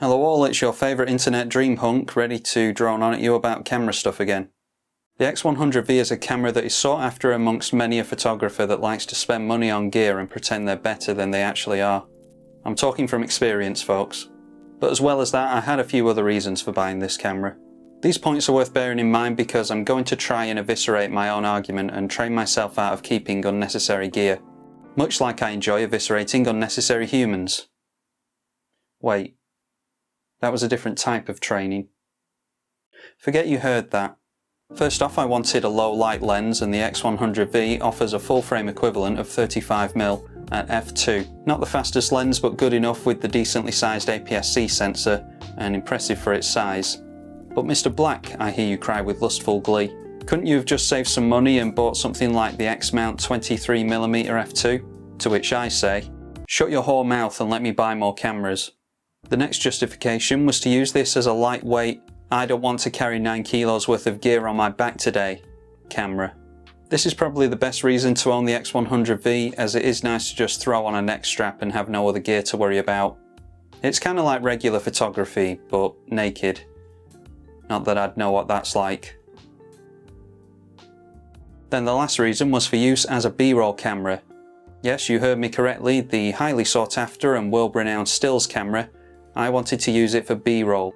Hello all, it's your favourite internet dream hunk ready to drone on at you about camera stuff again. The X100V is a camera that is sought after amongst many a photographer that likes to spend money on gear and pretend they're better than they actually are. I'm talking from experience, folks. But as well as that, I had a few other reasons for buying this camera. These points are worth bearing in mind because I'm going to try and eviscerate my own argument and train myself out of keeping unnecessary gear. Much like I enjoy eviscerating unnecessary humans. Wait. That was a different type of training. Forget you heard that. First off, I wanted a low light lens, and the X100V offers a full frame equivalent of 35mm at f2. Not the fastest lens, but good enough with the decently sized APS-C sensor and impressive for its size. But Mr. Black, I hear you cry with lustful glee. Couldn't you have just saved some money and bought something like the X-mount 23mm f2? To which I say, shut your whore mouth and let me buy more cameras. The next justification was to use this as a lightweight, I don't want to carry 9 kilos worth of gear on my back today camera. This is probably the best reason to own the X100V, as it is nice to just throw on a neck strap and have no other gear to worry about. It's kind of like regular photography, but naked. Not that I'd know what that's like. Then the last reason was for use as a B-roll camera. Yes, you heard me correctly, the highly sought after and world-renowned stills camera. I wanted to use it for B-roll.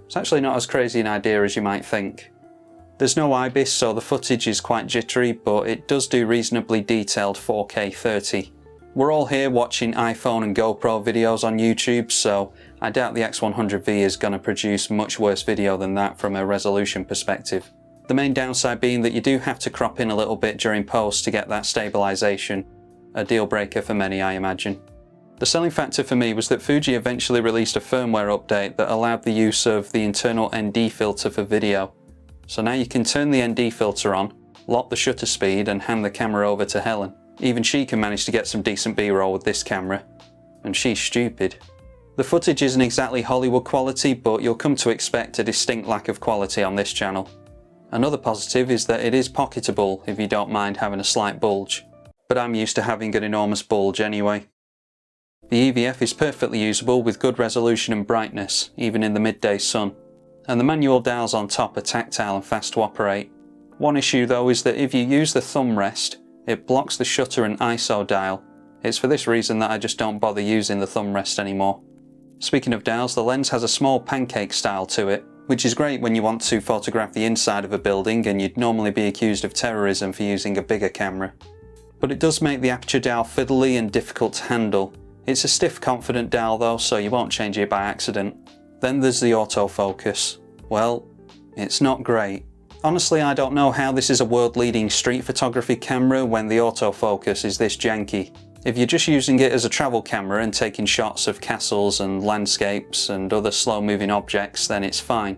It's actually not as crazy an idea as you might think. There's no IBIS, so the footage is quite jittery, but it does do reasonably detailed 4K 30. We're all here watching iPhone and GoPro videos on YouTube, so I doubt the X100V is going to produce much worse video than that from a resolution perspective. The main downside being that you do have to crop in a little bit during post to get that stabilisation. A deal breaker for many, I imagine. The selling factor for me was that Fuji eventually released a firmware update that allowed the use of the internal ND filter for video. So now you can turn the ND filter on, lock the shutter speed and hand the camera over to Helen. Even she can manage to get some decent B-roll with this camera. And she's stupid. The footage isn't exactly Hollywood quality, but you'll come to expect a distinct lack of quality on this channel. Another positive is that it is pocketable if you don't mind having a slight bulge. But I'm used to having an enormous bulge anyway. The EVF is perfectly usable with good resolution and brightness, even in the midday sun. And the manual dials on top are tactile and fast to operate. One issue though is that if you use the thumb rest, it blocks the shutter and ISO dial. It's for this reason that I just don't bother using the thumb rest anymore. Speaking of dials, the lens has a small pancake style to it, which is great when you want to photograph the inside of a building and you'd normally be accused of terrorism for using a bigger camera. But it does make the aperture dial fiddly and difficult to handle. It's a stiff, confident dial though, so you won't change it by accident. Then there's the autofocus. Well, it's not great. Honestly, I don't know how this is a world-leading street photography camera when the autofocus is this janky. If you're just using it as a travel camera and taking shots of castles and landscapes and other slow-moving objects, then it's fine.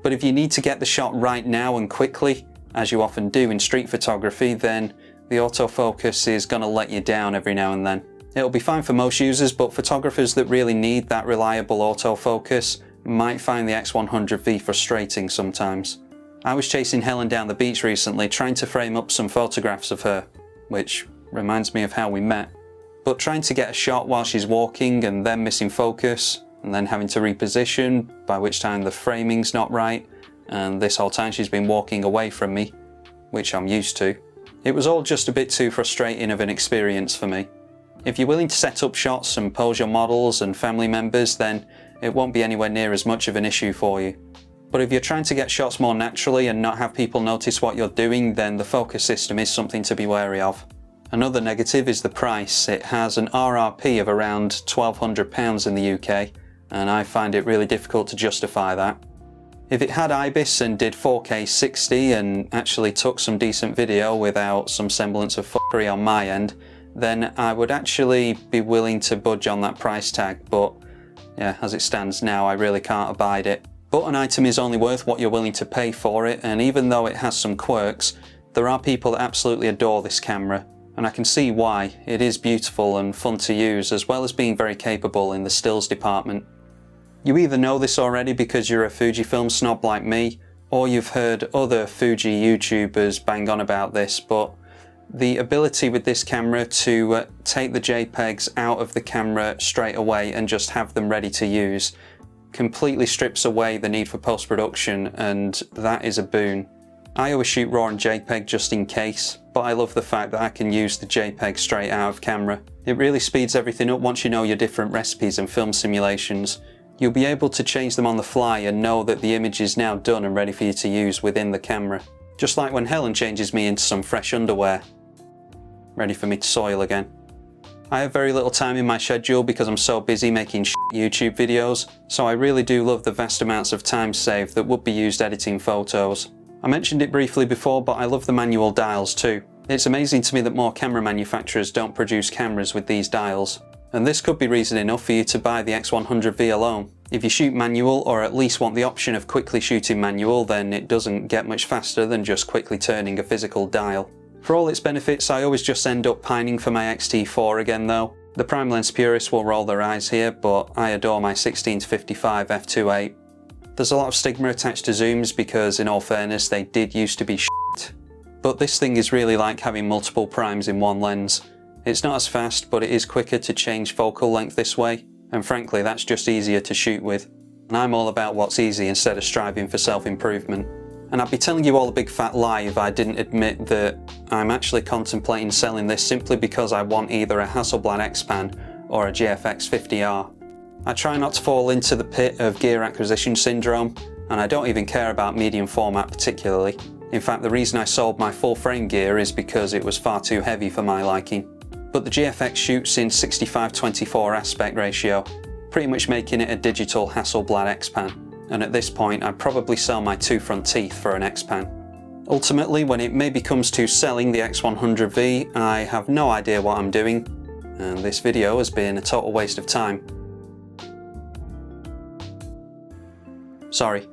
But if you need to get the shot right now and quickly, as you often do in street photography, then the autofocus is going to let you down every now and then. It'll be fine for most users, but photographers that really need that reliable autofocus might find the X100V frustrating sometimes. I was chasing Helen down the beach recently trying to frame up some photographs of her, which reminds me of how we met. But trying to get a shot while she's walking and then missing focus, and then having to reposition, by which time the framing's not right, and this whole time she's been walking away from me, which I'm used to. It was all just a bit too frustrating of an experience for me. If you're willing to set up shots and pose your models and family members, then it won't be anywhere near as much of an issue for you. But if you're trying to get shots more naturally and not have people notice what you're doing, then the focus system is something to be wary of. Another negative is the price. It has an RRP of around £1,200 in the UK, and I find it really difficult to justify that. If it had IBIS and did 4K 60 and actually took some decent video without some semblance of fuckery on my end, then I would actually be willing to budge on that price tag, but yeah, as it stands now, I really can't abide it. But an item is only worth what you're willing to pay for it, and even though it has some quirks, there are people that absolutely adore this camera, and I can see why. It is beautiful and fun to use, as well as being very capable in the stills department. You either know this already because you're a Fujifilm snob like me, or you've heard other Fuji YouTubers bang on about this, but the ability with this camera to take the JPEGs out of the camera straight away and just have them ready to use completely strips away the need for post-production, and that is a boon. I always shoot RAW and JPEG just in case, but I love the fact that I can use the JPEG straight out of camera. It really speeds everything up once you know your different recipes and film simulations. You'll be able to change them on the fly and know that the image is now done and ready for you to use within the camera. Just like when Helen changes me into some fresh underwear, ready for me to soil again. I have very little time in my schedule because I'm so busy making YouTube videos, so I really do love the vast amounts of time saved that would be used editing photos. I mentioned it briefly before, but I love the manual dials too. It's amazing to me that more camera manufacturers don't produce cameras with these dials. And this could be reason enough for you to buy the X100V alone. If you shoot manual, or at least want the option of quickly shooting manual, then it doesn't get much faster than just quickly turning a physical dial. For all its benefits, I always just end up pining for my XT4 again though. The prime lens purists will roll their eyes here, but I adore my 16-55 f2.8. There's a lot of stigma attached to zooms because, in all fairness, they did used to be shit. But this thing is really like having multiple primes in one lens. It's not as fast, but it is quicker to change focal length this way, and frankly that's just easier to shoot with. And I'm all about what's easy instead of striving for self-improvement. And I'd be telling you all a big fat lie if I didn't admit that I'm actually contemplating selling this simply because I want either a Hasselblad X-Pan or a GFX 50R. I try not to fall into the pit of gear acquisition syndrome, and I don't even care about medium format particularly. In fact, the reason I sold my full frame gear is because it was far too heavy for my liking. But the GFX shoots in 65-24 aspect ratio, pretty much making it a digital Hasselblad X-Pan. And at this point I'd probably sell my two front teeth for an X-Pan. Ultimately, when it maybe comes to selling the X100V, I have no idea what I'm doing, and this video has been a total waste of time. Sorry.